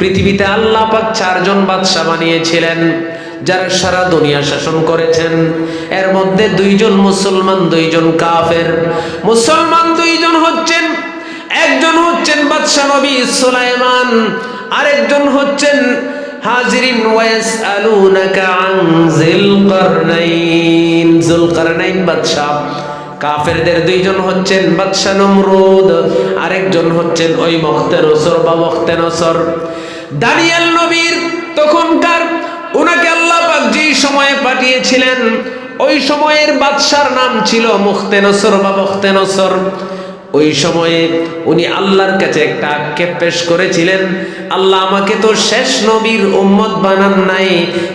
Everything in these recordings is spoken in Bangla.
পৃথিবীতে আল্লাহ পাক 4 জন বাদশা বানিয়েছিলেন যারা সারা দুনিয়া শাসন করেছেন। এর মধ্যে 2 জন মুসলমান, 2 জন কাফের। মুসলমান 2 জন হচ্ছেন, একজন হচ্ছেন বাদশা নবী সুলাইমান, আরেকজন হচ্ছেন হাজিরিন ওয়াসআলুনাকা আন যুলকারনাইন বাদশা। কাফেরদের 2 জন হচ্ছেন বাদশা নমরুদ, আরেকজন হচ্ছেন ওই বখতেনসর। দানিয়েল নবীর তখনকার উনাকে আল্লাহ পাক যে সময়ে পাঠিয়েছিলেন ওই সময়ের বাদশার নাম ছিল বখতেনসর। ওই সময়ে উনি আল্লাহর কাছে একটা আক্ষেপ পেশ করেছিলেন, আল্লাহ আমাকে তো শেষ নবীর উম্মত বানান নাই,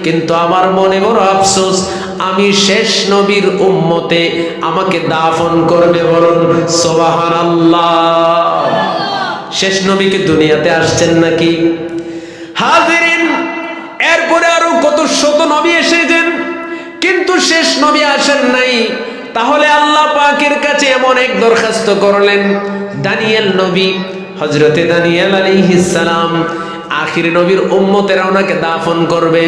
কিন্তু আমার মনে বড় আফসোস, আমি শেষ নবীর উম্মতে আমাকে দাফন করবে। বলুন সুবহানাল্লাহ। শেষ নবী কি দুনিয়াতে আসছেন নাকি? হাজিরিন, এরপরে আরো কত শত নবী এসেছেন, কিন্তু শেষ নবী আসেন নাই। তাহলে আল্লাহ পাকের কাছে এমন এক দরখাস্ত করলেন, দানিয়েল নবী, হযরতে দানিয়েল আলাইহিস সালাম আখির নবীর উম্মতেরা ওনাকে দাফন করবে।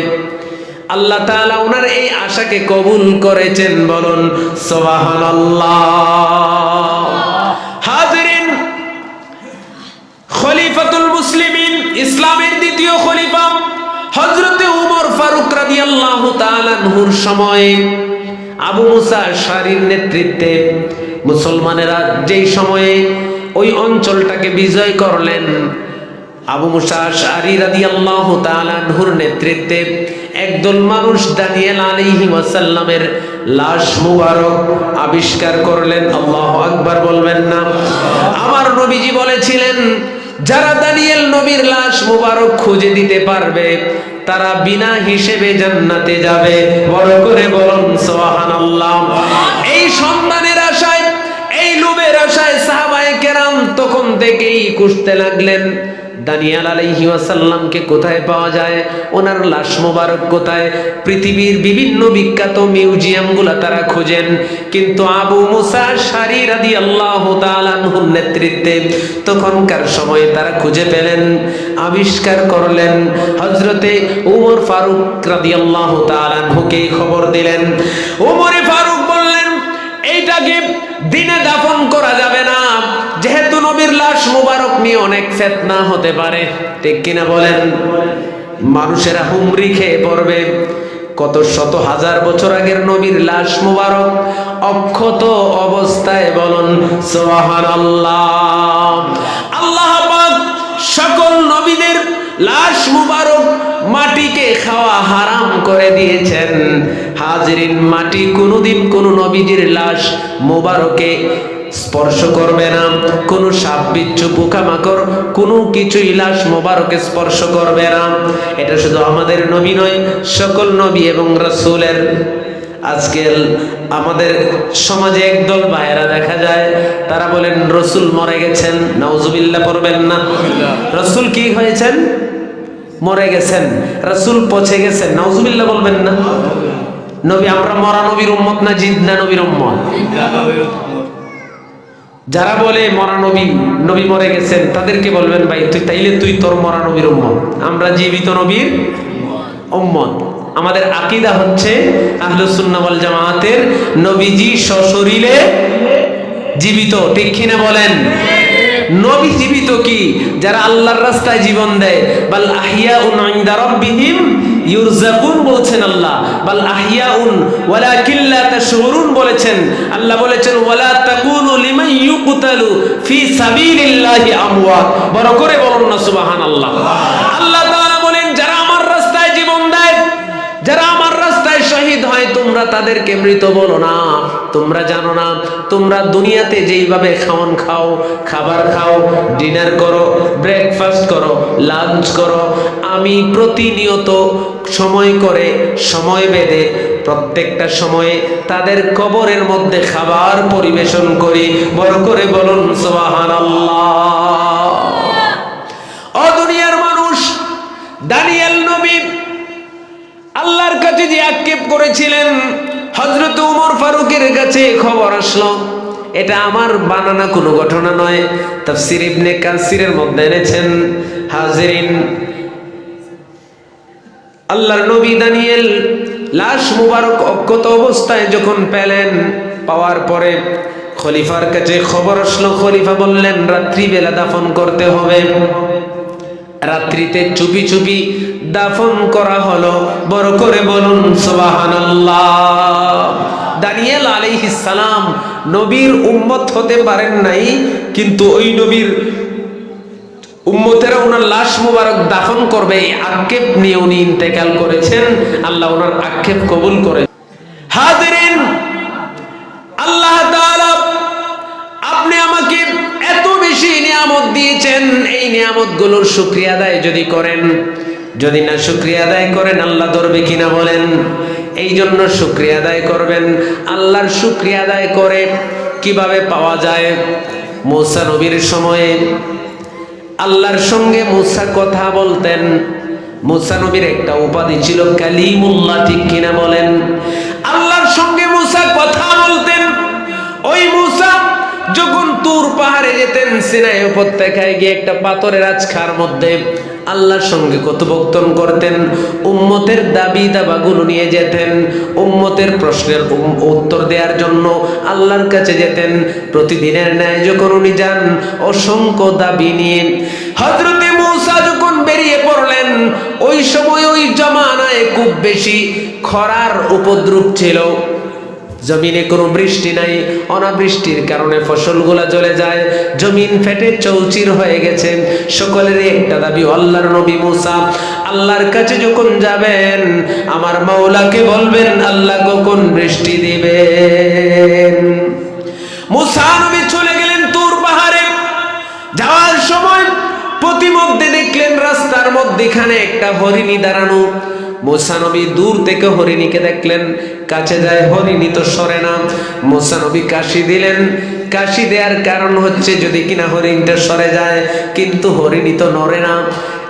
আল্লাহ তাআলা ওনার এই আশাকে কবুল করেছেন। বলুন সুবহানাল্লাহ। হাজিরিন, খলিফাতুল মুসলিমিন, ইসলামের দ্বিতীয় খলিফা হযরতে উমর ফারুক রাদিয়াল্লাহু তাআলা আনহুর সময়ে আবু মুসা আশআরীর নেতৃত্বে মুসলমানেরা যেই সময়ে ওই অঞ্চলটাকে বিজয় করলেন, আবু মুসা আশআরী রাদিয়াল্লাহু তাআলা আনহুর নেতৃত্বে একদল মানুষ দানিয়েল আলাইহি ওয়াসাল্লামের লাশ মুবারক আবিষ্কার করলেন। আল্লাহু আকবার বলবেন না? আমার নবীজি বলেছিলেন, যারা দানিয়েল নবীর লাশ মুবারক খুঁজে দিতে পারবে তারা বিনা হিসেবে জান্নাতে যাবে। বড় করে বলুন সুবহানাল্লাহ। এই সন্ধানের আশায়, এই লোভের আশায় সাহাবায়ে কেরাম তখন থেকেই খুঁজতে লাগলেন দানিয়েল আলাইহি ওয়াসাল্লামকে কোথায় পাওয়া যায়, ওনার লাশ মোবারক কোথায়। পৃথিবীর বিভিন্ন বিখ্যাত মিউজিয়ামগুলো তারা খুঁজেন, কিন্তু আবু মুসা আশআরী রাদিয়াল্লাহু তাআলা আনহুর নেতৃত্বে তখনকার সময়ে তারা খুঁজে পেলেন, আবিষ্কার করলেন। হযরতে উমর ফারুক রাদিয়াল্লাহু তাআলা আনহুকে খবর দিলেন। উমরে ফারুক বললেন, এইটাকে দিনে দাফন করা যাবে না, যেহেতু নবীর লাশ মুবারক নিয়ে অনেক ফিতনা হতে পারে। ঠিক কিনা বলেন? মানুষেরা হুমড়ি খেয়ে পড়বে। কত শত হাজার বছর আগের নবীর লাশ মুবারক অক্ষত অবস্থায়। বলুন সুবহানাল্লাহ। আল্লাহ পাক সকল নবীদের লাশ মুবারক মাটিকে খাওয়া হারাম করে দিয়েছেন। হাজিরিন, মাটি কোনোদিন কোনো নবীজির লাশ মুবারকে স্পর্শ করবে না। কোন সাপ বিচ্ছু পোকামাকড় কোনো কিছুই লাশ মোবারকে স্পর্শ করবে না। এটা শুধু আমাদের নবী নয়, সকল নবী এবং রাসূলের। আজকে আমাদের সমাজে একদল ভাইয়েরা দেখা যায়, তারা বলেন রাসূল মরে গেছেন। নাউজুবিল্লাহ পড়বেন না? রাসূল কি হয়েছেন? মরে গেছেন। রাসূল পচে গেছেন। নাউজুবিল্লাহ বলবেন না? নবী, আমরা মরা নবীর উম্মত না জিন্দা নবীর উম্মত? যারা বলে মরা নবী, নবী মরে গেছেন, তাদেরকে বলবেন, ভাই তুই তোর মরা নবীর উম্মত, আমরা জীবিত নবীর উম্মত। আমাদের আকীদা হচ্ছে আহলুস সুন্নাহ ওয়াল জামাতের নবীজি সশরীরে জীবিত। ঠিক কিনা বলেন? নবী জীবিত কি? যারা আল্লাহর রাস্তায় জীবন দেয়। বাল আহিয়াউন ইনদা রাব্বিহিম ইউরযাকুন বলছেন আল্লাহ। বাল আহিয়াউন ওয়ালাকিন লা তাশউরুন বলেছেন আল্লাহ। বলেছেন ওয়ালা তাকুলু লিমান ইউকতালু ফি সাবিলিল্লাহি আমওয়াত। বড় করে বলুন না সুবহানাল্লাহ। আল্লাহ তাআলা বলেন, যারা আমার রাস্তায় জীবন দেয়, যারা আমার রাস্তায় শহীদ হয়, তোমরা তাদেরকে মৃত বলো না। তোমরা জানো না, তোমরা দুনিয়াতে যেইভাবে খাবার খাও, ডিনার করো, ব্রেকফাস্ট করো, লাঞ্চ করো, আমি প্রতিনিয়ত সময় করে, সময় বেঁধে প্রত্যেকটা সময়ে তাদের কবরের মধ্যে খাবার পরিবেশন করি। বড় করে বলুন সুবহানাল্লাহ। ও দুনিয়ার মানুষ, দানিয়েল নবী আল্লাহর কাছে যে আক্ষেপ করেছিলেন, হযরত উমর ফারুকের কাছে খবর আসলো। এটা আমার বানানো কোনো ঘটনা নয়, তাফসীর ইবনে কাসিরের মধ্যে এনেছেন। হাজিরিন, আল্লাহর নবী দানিয়েল লাশ মুবারক অজ্ঞত অবস্থায় যখন পেলেন, পাওয়ার পরে খলিফার কাছে খবর আসলো। খলিফা বললেন রাত্রিবেলা দাফন করতে হবে। রাত্রিতে চুপি চুপি দাফন করা হলো। বড় করে বলুন সুবহানাল্লাহ। দানিয়েল আলাইহিস সালাম নবীর উম্মত হতে পারেন নাই, কিন্তু ওই নবীর উম্মতেরা ওনার লাশ মুবারক দাফন করবে এই আক্ষেপ নিয়ে উনি ইন্তেকাল করেছেন। আল্লাহ ওনার আক্ষেপ কবুল করে। হাজিরিন, আল্লাহ তাআলা আপনি আমাকে এত বেশি নিয়ামত দিয়েছেন, এই নিয়ামতগুলোর শুকরিয়া আদায় যদি করেন, যদি না শুকরিয়া আদায় করেন আল্লাহ ধরবে কিনা বলেন? এই জন্য শুকরিয়া আদায় করবেন। আল্লাহর শুকরিয়া আদায় করে কিভাবে পাওয়া যায়? মূসা নবীর সময়ে আল্লাহর সঙ্গে মূসা কথা বলতেন। মূসা নবীর একটা উপাধি ছিল কালিমুল্লাহ, ঠিক কিনা বলেন? আল্লাহর সঙ্গে মূসা কথা বলতেন। ওই মূসা যখন তুর পাহাড়ে যেতেন, সিনাই উপত্যকায় গিয়ে একটা পাথরের আঁচখার মধ্যে আল্লাহর সঙ্গে কথোপকথন করতেন। উম্মতের দাবি দাবাগুলো নিয়ে যেতেন, উম্মতের প্রশ্নের উত্তর দেওয়ার জন্য আল্লাহর কাছে যেতেন। প্রতিদিনের ন্যায় যখন উনি যান অসংখ্য দাবি নিয়ে, হযরতে মূসা যখন বেরিয়ে পড়লেন, ওই সময় ওই জামানায় খুব বেশি খরার উপদ্রব ছিল। জমিনে কোনো বৃষ্টি নাই, অনাবৃষ্টির কারণে ফসলগুলা জ্বলে যায়, জমিন ফেটে চৌচির হয়ে গেছে। সকলেরই একটা দাবি, আল্লাহর নবী মূসা আল্লাহর কাছে যখন যাবেন আমার মাওলাকে বলবেন আল্লাহ কখন বৃষ্টি দিবেন। মূসা নবী চলে গেলেন তুর পাহাড়ে। যাওয়ার সময় প্রতিমধ্যে দেখলেন রাস্তার মধ্যখানে একটা হরিণী দাঁড়ানো। মূসা নবী দূর থেকে হরিণীকে দেখলেন, কাছে যায় হরিণী তো সরে না। মূসা নবী কাশি দিলেন। কাশি দেওয়ার কারণ হচ্ছে যদি কিনা হরিণটা সরে যায়, কিন্তু হরিণী তো নড়ে না।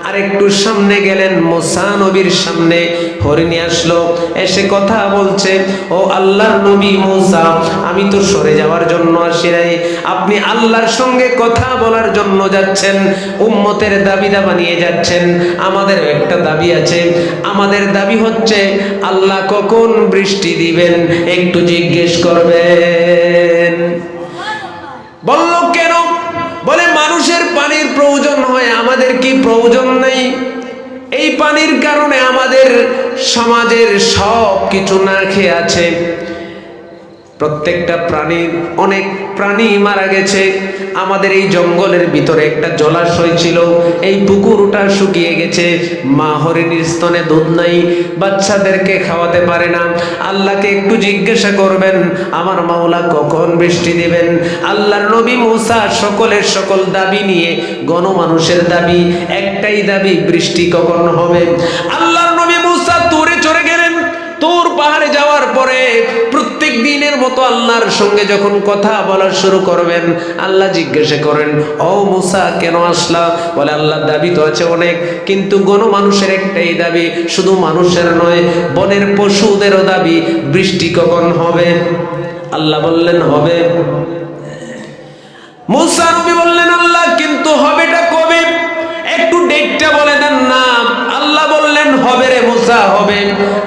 আর একটু সামনে গেলেন, মূসা নবীর সামনে হরিণী আসলো, এসে কথা বলছে, ও আল্লাহর নবী মূসা, আমি তো সরে যাওয়ার জন্য আসি নাই, আপনি আল্লাহর সঙ্গে কথা বলার জন্য যাচ্ছেন, উম্মতের দাবি দাবা নিয়ে যাচ্ছেন। আমাদের একটা দাবি আছে, আমাদের দাবি হচ্ছে আল্লাহ কখন বৃষ্টি দিবেন একটু জিজ্ঞেস করবেন। বলল কেন? বলে মানুষের পানির প্রয়োজন হয়, আমাদের কি প্রয়োজন নেই? এই পানির কারণে আমাদের সমাজের সব কিছু না খেয়ে আছে। প্রত্যেকটা প্রাণীর, অনেক প্রাণী মারা গেছে। আমাদের এই জঙ্গলের ভিতরে একটা জলাশয় ছিল, এই পুকুরটা শুকিয়ে গেছে। মা হরিণীর স্তনে দুধ নাই, বাচ্চাদেরকে খাওয়াতে পারে না। আল্লাহকে একটু জিজ্ঞাসা করবেন আমার মাওলা কখন বৃষ্টি দিবেন। আল্লাহর নবী মূসা সকলের সকল দাবি নিয়ে, গণমানুষের দাবি একটাই দাবি, বৃষ্টি কখন হবে। আল্লাহর নবী মূসা তুরে চড়ে গেলেন। তুর পাহাড়ে যাওয়ার পরে প্রত্যেক দিনের মতো আল্লাহর সঙ্গে যখন কথা বলা শুরু করবেন, আল্লাহ জিজ্ঞাসা করেন, ও মূসা কেন আসলা? বলে আল্লাহর দাবি তো আছে অনেক, কিন্তু গণমানুষের একটাই দাবি, শুধু মানুষের নয় বনের পশুদেরও দাবি, বৃষ্টি কখন হবে? আল্লাহ বললেন হবে। মূসা নবী বললেন আল্লাহ কিন্তু হবেটা কবে? একটু ডেটটা বলে দেন না। আল্লাহ বললেন হবে রে মূসা, হবে।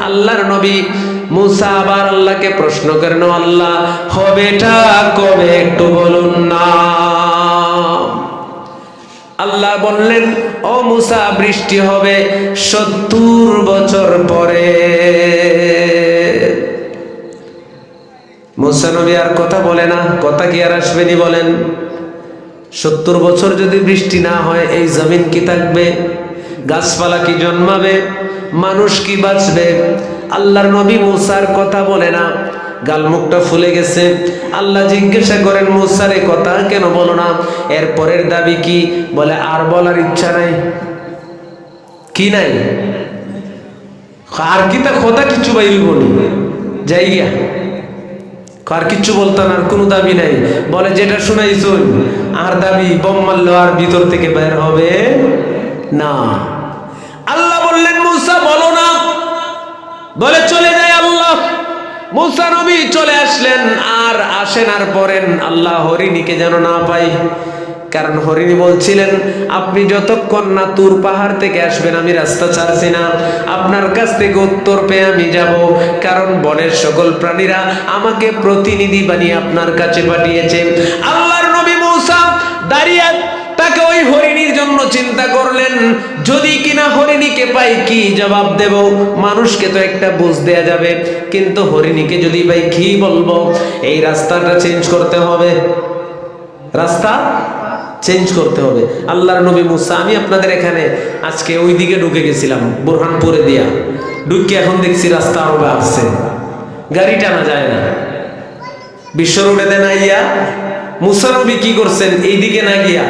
আল্লাহর নবী মূসা আবার আল্লাহকে প্রশ্ন করেন, আল্লাহ হবেটা কবে একটু বলুন না। আল্লাহ বললেন, ও মূসা বৃষ্টি হবে 70 বছর পরে। মূসা নবী আর কথা বলে না, কথা কি আর আসবেনি বলেন? 70 বছর যদি বৃষ্টি না হয় এই জমিন কি থাকবে? গাছপালা কি জন্মাবে? মানুষ কি বাঁচবে? আল্লাহর নবী মূসার কথা বলে না, গালমুখটা ফুলে গেছে। আল্লাহ জিজ্ঞাসা করেন, মূসার এই কথা কেন বলো না? এর পরের দাবি কি? বলে আর বলার ইচ্ছা নাই। কি নাই? আর কি তা কথা কিছু বাইল বলি যাই গিয়া, আর কিচ্ছু বলতো না, আর কোনো দাবি নাই। বলে যেটা শুনাইছ আর দাবি বম মারলো আর ভিতর থেকে বের হবে না। আল্লাহ বললেন মূসা বলো না। বলে চলে যায় আল্লাহ। মূসা নবী চলে আসলেন, আর আসেন আর পড়েন আল্লাহ হরিণীকে যেন না পাই। কারণ হরিণী বলছিলেন, আপনি যতক্ষণ না তুর পাহাড় থেকে আসবেন আমি রাস্তা ছাড়ছি না, আপনার কাছ থেকে উত্তর পেয়ে আমি যাব, কারণ বনের সকল প্রাণীরা আমাকে প্রতিনিধি বানিয়ে আপনার কাছে পাঠিয়েছে। আল্লাহর নবী মূসা দাঁড়িয়ে তাকে ওই হরিণীর জন্য চিন্তা করলেন, যদি কিনা হরিণীকে পাই কি জবাব দেব, মানুষকে তো একটা বুঝ দেয়া যাবে, কিন্তু হরিণীকে যদি পাই কি বলবো, এই রাস্তাটা চেঞ্জ করতে হবে, রাস্তা চেঞ্জ করতে হবে। আল্লাহর নবী মূসা, আমি আপনাদের এখানে আজকে ওই দিকে ঢুকে গেছিলাম বুরহানপুরে দিয়া, ঢুকে এখন দেখছি রাস্তা আরো আসছে, গাড়ি টানা যায় না, বিশ্ব রোডে না ইয়া মূসা নবী কি করছেন, এইদিকে না গিয়া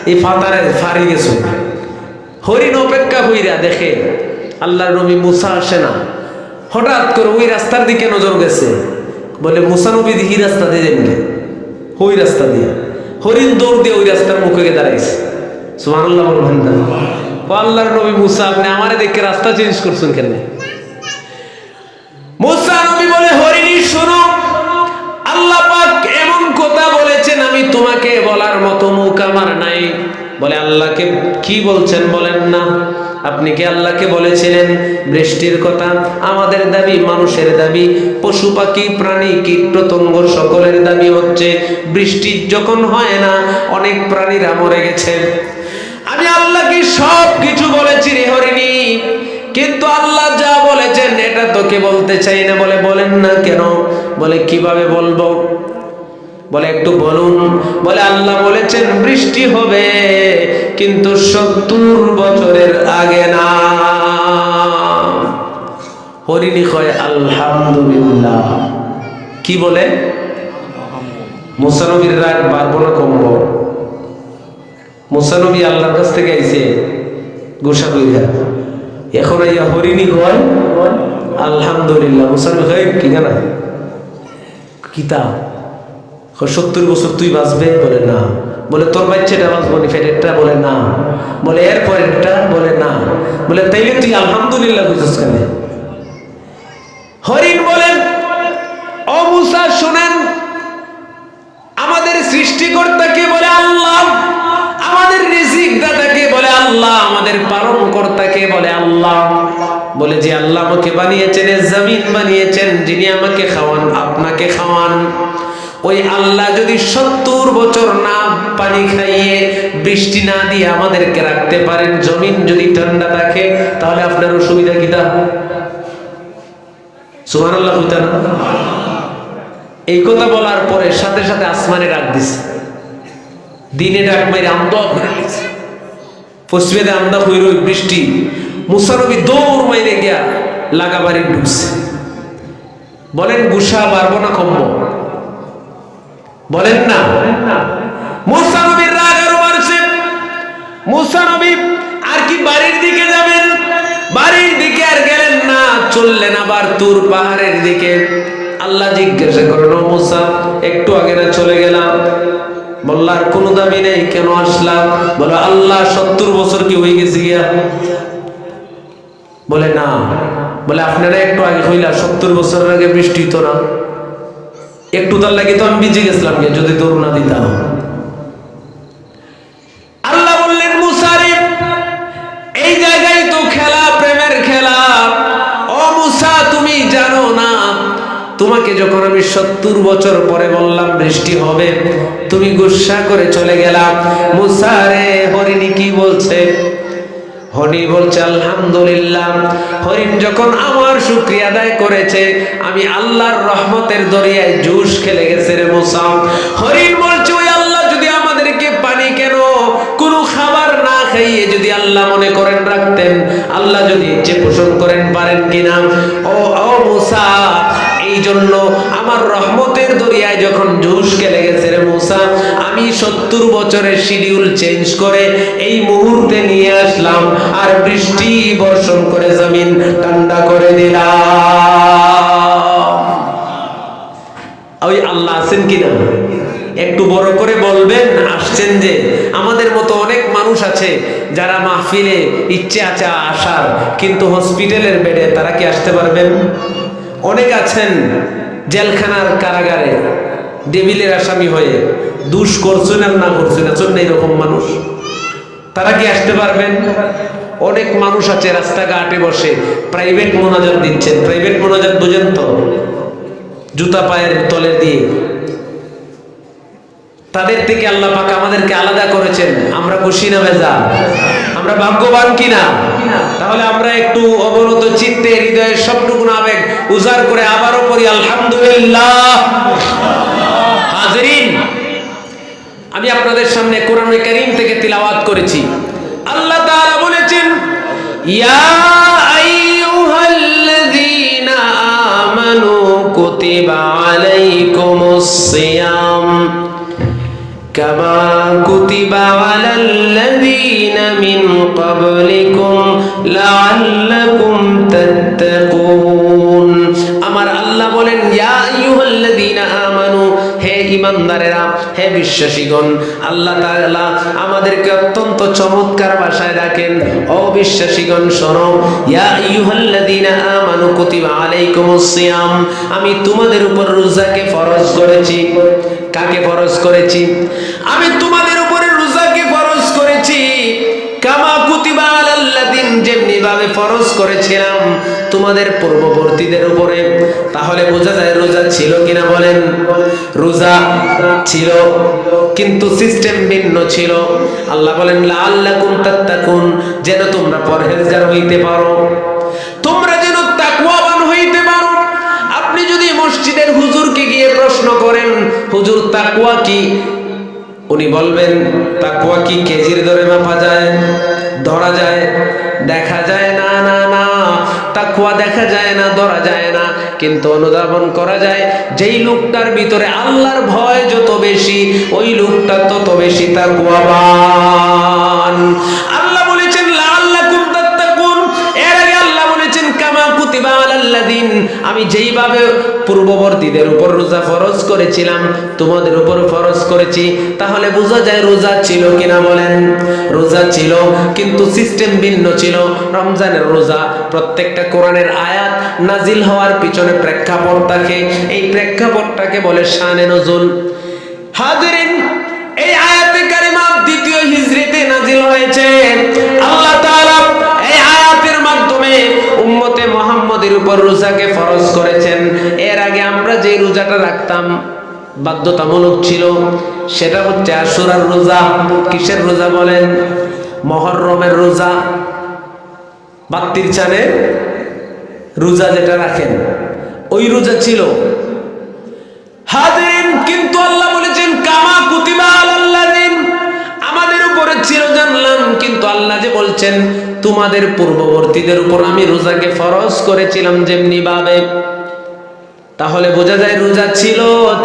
এই ফাতারে ফারি গেছে। হরিণ অপেক্ষা হইরা দেখে আল্লাহর নবী মূসা আসে না, হঠাৎ করে ওই রাস্তার দিকে নজর গেছে, বলে মূসা নবী দেখি রাস্তা দিয়ে যাবেন, ওই রাস্তা দিয়ে হরিণ দৌড় দিয়ে ওই রাস্তার মুখে গিয়ে দাঁড়াইছে। সুবহানাল্লাহ বলবেন না? ও আল্লাহর নবী মূসা, আপনি আমারে দেখে রাস্তা চেঞ্জ করছেন কেন? মূসা নবী বলে, হরিণী শোনো, আল্লাহ পাক এমন কথা বলেছেন আমি তোমাকে বলার মতো মুখ আমার নাই। বলে আল্লাহকে কি বলছেন বলেন না? আপনি কি আল্লাহকে বলেছিলেন বৃষ্টির কথা? আমাদের দাবি, মানুষের দাবি, পশু পাখি প্রাণী কীট পতঙ্গ সকলের দাবি হচ্ছে বৃষ্টি যখন হয় না অনেক প্রাণীরা মরে গেছে। আমি আল্লাহকে সব কিছু বলেছি রে হরিণী, কিন্তু আল্লাহ যা বলেছেন এটা তোকে বলতে চাই না। বলে বলেন না কেন? বলে কিভাবে বলবো? বলে একটু বলুন। বলে আল্লাহ বলেছেন বৃষ্টি হবে, কিন্তু 70 বছরের আগে না। হরিণী কয় আলহামদুলিল্লাহ। কি বলে? মূসা নবীর রাগ বাড়বো না কমবো? মূসা নবী আল্লাহর কাছ থেকে আইছে গোসা কইরা, এখন আইয়া হরিণী কয় আলহামদুলিল্লাহ। মূসা নবী কয় কি জানা কিতা 70 বছর তুই বাঁচবে? বলে না। বলে তোর বাচ্চাটা বাঁচবো নি ফেরেরটা? বলে না। বলে এর পরেরটা? বলে না। বলে তাইলে তুই আলহামদুলিল্লাহ কইছস কেন? হরিণ বলেন, ও মূসা শুনেন, আমাদের সৃষ্টিকর্তা কে? বলে আল্লাহ। আমাদের রিজিক দাতা কে? বলে আল্লাহ। আমাদের পালন কর্তা কে? বলে আল্লাহ। বলে যে আল্লাহ আমাকে বানিয়েছেন, জমিন বানিয়েছেন, যিনি আমাকে খাওয়ান, আপনাকে খাওয়ান, ওই আল্লাহ যদি 70 বছর না পানি খাইয়ে বৃষ্টি না দিয়ে আমাদেরকে রাখতে পারেন, জমিন যদি ঠান্ডা থাকে, তাহলে আপনার অসুবিধা কিটা? সুবহানাল্লাহ কইতা না? এই কথা বলার পরে সাথে সাথে আসমানে ডাক দিছে, দিনে ডাক মেরে আমদা করে দিছে, পশ্চিমে আমদা হইর বৃষ্টি। মূসা নবী দৌড় মাইরে গিয়া লাগা বাড়ি ঢুকছে। বলেন গুসা বাড়বো না কমবো? বলেন না। মূসা নবীর রাগ আরো বাড়ছে। মূসা নবী আর কি বাড়ির দিকে যাবেন? বাড়ির দিকে আর গেলেন না, চললেন আবার তুর পাহাড়ের দিকে। আল্লাহ জিজ্ঞাসা করেন, ও মূসা একটু আগে না চলে গেলাম? বলল আর কোনো দাবি নেই, কেন আসলাম? বলো আল্লাহ 70 বছর কি হয়ে গেছে গিয়া? বলে না। বলে আপনারা একটু আগে হইলা 70 বছরের আগে বৃষ্টি হতো না? একটু তার লাগে তো আমি ভিজে গেছিলাম যদি দৌড় না দিতাম। আল্লাহ বললেন মূসা রে, এই জায়গায় তো খেলা, প্রেমের খেলা। ও মূসা তুমি জানো না, তোমাকে যখন আমি 70 বছর পরে বললাম বৃষ্টি হবে, তুমি গুসা করে চলে গেলাম। মূসা রে, হরিণী কি বলছে? হরিণ বলছে আলহামদুলিল্লাহ। হরিণ যখন আমার শুকরিয়া আদায় করেছে, আমি আল্লাহর রহমতের দরিয়ায় জুস খেলে গেছে রে মূসা। হরিণ বলছে ওই আল্লাহ যদি আমাদেরকে পানি কেন কোনো খাবার না খাইয়ে যদি আল্লাহ মনে করেন রাখতেন, আল্লাহ যদি ইচ্ছে পোষণ করেন পারেন কিনা। ও মূসা, এই জন্য আমার রহমতের দরিয়ায় যখন জুস খেলে গেছে রে মূসা, আমি 70 বছরের শিডিউল চেঞ্জ করে এই মুহূর্তে নিয়ে আসলাম, আর বৃষ্টি বর্ষণ করে জমিন ঠান্ডা করে দিলাম। ওই আল্লাহ আছেন কিনা একটু বড় করে বলবেন। আসছেন যে আমাদের মতো অনেক মানুষ আছে যারা মাহফিলে ইচ্ছে আছে আসার, কিন্তু হসপিটালের বেডে, তারা কি আসতে পারবেন? অনেক আছেন জেলখানার কারাগারে, ডেভিলের আসামি হয়ে দুষ করছেন আর না করছেন, আছেন না এরকম মানুষ? তারা কি আসতে পারবেন? অনেক মানুষ আছে রাস্তাঘাটে বসে প্রাইভেট মোনাজাত দিচ্ছেন। প্রাইভেট মোনাজাত বুঝেন তো? জুতা পায়ের তলে দিয়ে। তাদের থেকে আল্লাহ পাক আমাদেরকে আলাদা করেছেন। আমরা খুশি না বেজার? আমরা ভাগ্যবান কিনা? তাহলে আমরা একটু অবনত চিত্তে হৃদয়ের সবটুকু আবেগ উজাড় করে আবারও পড়ি আলহামদুলিল্লাহ। হাজিরিন, আমি আপনাদের সামনে কোরআনুল কারীম থেকে তিলাওয়াত করেছি। আল্লাহ তাআলা বলেছেন, ইয়া আইয়ুহাল্লাযীনা আমানু কুতিবা আলাইকুমুস সিয়াম কামা কুতিবা আলাল্লাযীনা মিন ক্বাবলিকুম লাআল্লাকুম তাত্তাকুন। আমার আল্লাহ বলেন, ইয়া আইয়ুহাল্লাযীনা আমানু, হে ঈমানদারেরা, হে বিশ্বাসীগণ। আল্লাহ তাআলা আমাদেরকে অত্যন্ত চমৎকার ভাষায় ডাকেন, ও বিশ্বাসীগণ শোনো, ইয়া আইয়ুহাল্লাযীনা আমানু কুতিবা আলাইকুমুস সিয়াম, আমি তোমাদের উপর রোজাকে ফরজ করেছি। কাকে ফরজ করেছি? আমি তোমাদের উপরে রোজাকে ফরজ করেছি। কামা কুতিবা আলাল্লাযীন, যেমনি ভাবে ফরজ করেছিলাম তোমাদের পূর্ববর্তীদের উপরে। তাহলে বোঝা যায় রোজা ছিল কিনা বলেন? রোজা ছিল, কিন্তু সিস্টেম ভিন্ন ছিল। আল্লাহ বলেন লাআল্লাকুম তাত্তাকুন, যেন তোমরা পরহেজগার হইতে পারো, তোমরা যেন তাকওয়াবান হইতে পারো। আপনি যদি মসজিদের হুজুরকে গিয়ে প্রশ্ন করেন, হুজুর তাকওয়া কি? উনি বলবেন, তাকওয়া কি কেজির দরে মাপা যায়, ধরা যায়, দেখা যায় না? না না, তাকওয়া দেখা যায় না, ধরা যায় না, কিন্তু অনুধাবন করা যায়। যেই লোকটার ভিতরে আল্লাহর ভয় যত বেশি, ওই লোকটা তত বেশি তাকওয়াবান। আল্লাহ বলেছেন লাআল্লাকুম তাত্তাকুন। এর আগে আল্লাহ বলেছেন কামা কুতিবা আলাল্লাযীন, আমি যেইভাবে পূর্ববর্তীদের উপর রোজা ফরজ করেছিলাম তোমাদের উপর ফরজ করেছি। তাহলে বোঝা যায় রোজা ছিল কিনা বলেন? রোজা ছিল, কিন্তু সিস্টেম ভিন্ন ছিল। রমজানের রোজা, প্রত্যেকটা কোরআনের আয়াত নাজিল হওয়ার পিছনে প্রেক্ষাপট থাকে। এই প্রেক্ষাপটটাকে বলে শানে নজুল। হাজিরিন, এই আয়াতে কারিমা দ্বিতীয় হিজরিতে নাজিল হয়েছে। আল্লাহ তাআলা এই আয়াতের মাধ্যমে উম্মতে মুহাম্মদের উপর রোজাকে ফরজ করেছেন। এর আগে আমরা যে রোজাটা রাখতাম বাধ্যতামূলক ছিল, সেটা হচ্ছে আশুরার রোজা। কিসের রোজা বলেন? মুহররমের রোজা, বাত্তির চাঁদে রোজা যেটা রাখেন, ওই রোজা ছিল। হাজিরিন, কিন্তু আল্লাহ বলেছেন কামা কুতিবা আলাল্লাযীন, আমাদের উপরে ছিল জানলাম, কিন্তু আল্লাহ যে বলছেন তোমাদের পূর্ববর্তীদের উপর আমি রোজাকে ফরজ করেছিলাম যেমনি ভাবে। তাহলে বোঝা যায় রোজা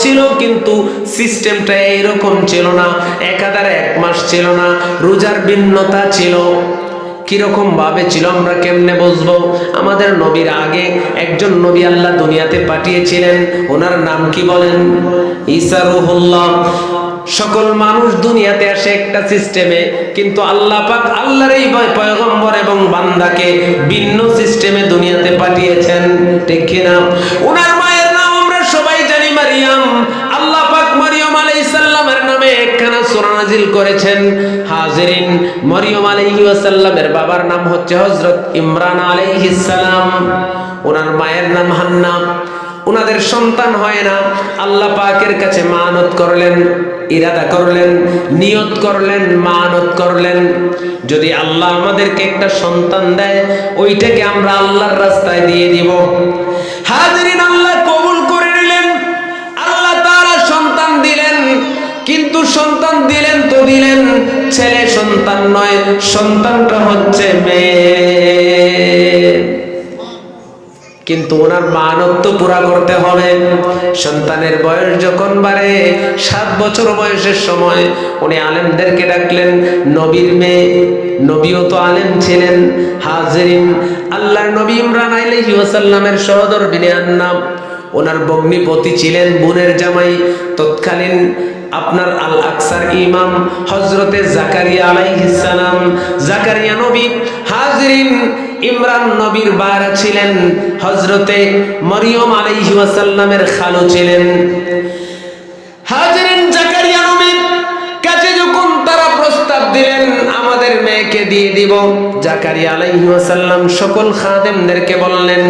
ছিল, কিন্তু সিস্টেমটা এইরকম ছিল না, একাধারে এক মাস ছিল না, রোজার ভিন্নতা ছিল। কিরকম ভাবে ছিল আমরা কেমনে বুঝবো? আমাদের নবীর আগে একজন নবী আল্লাহ দুনিয়াতে পাঠিয়েছিলেন, ওনার নাম কি বলেন? ঈসা রূহুল্লাহ। সকল মানুষ দুনিয়াতে আসে একটা সিস্টেমে, কিন্তু আল্লাহ পাক আল্লাহর এই পয়গম্বর এবং বান্দাকে ভিন্ন সিস্টেমে দুনিয়াতে পাঠিয়েছেন, ঠিক কিনা? ওনার মায়ের নাম আমরা সবাই জানি মারিয়াম। আল্লাহ পাক মারিয়াম আলাইহিস সালামের নামে একখানা সূরা নাজিল করেছেন। হাজিরিন, মারিয়াম আলাইহিস সালামের বাবার নাম হচ্ছে হযরত ইমরান আলাইহিস সালাম, ওনার মায়ের নাম হান্না। ওনাদের সন্তান হয় না, আল্লাহ পাকের কাছে মানত করলেন, ইরাদা করলেন, নিয়ত করলেন, মানত করলেন, যদি আল্লাহ আমাদেরকে একটা সন্তান দেয় ওইটাকে আমরা আল্লাহর রাস্তায় দিয়ে দিব। হাজিরিন, আল্লাহ কবুল করে নিলেন। আল্লাহ তাআলা সন্তান দিলেন, কিন্তু সন্তান দিলেন তো দিলেন, ছেলে সন্তান নয়, সন্তানটা হচ্ছে মেয়ে। কিন্তু ওনার মানত তো পুরা করতে হবে। সন্তানের বয়স যখন বাড়ে, 7 বছর বয়সের সময় উনি আলেমদেরকে ডাকলেন। নবীর মেয়ে, নবীও তো আলেম ছিলেন। হাজিরিন, আল্লাহর নবী ইমরান আলাইহিস সালামের সহোদর বিনিয়ার নাম, ওনার ভগ্নিপতি ছিলেন, বোনের জামাই তৎকালীন আপনার আল আকসার ইমাম হযরতে জাকারিয়া আলাইহিস সালাম, জাকারিয়া নবী। হাজিরিন, ইমরান নবীর বারা ছিলেন, হযরতে মরিয়ম আলাইহিস সালামের খালু ছিলেন। দিয়ে দিব। জাকারিয়া আলাইহিস সালাম সকল খাদেমদেরকে বললেন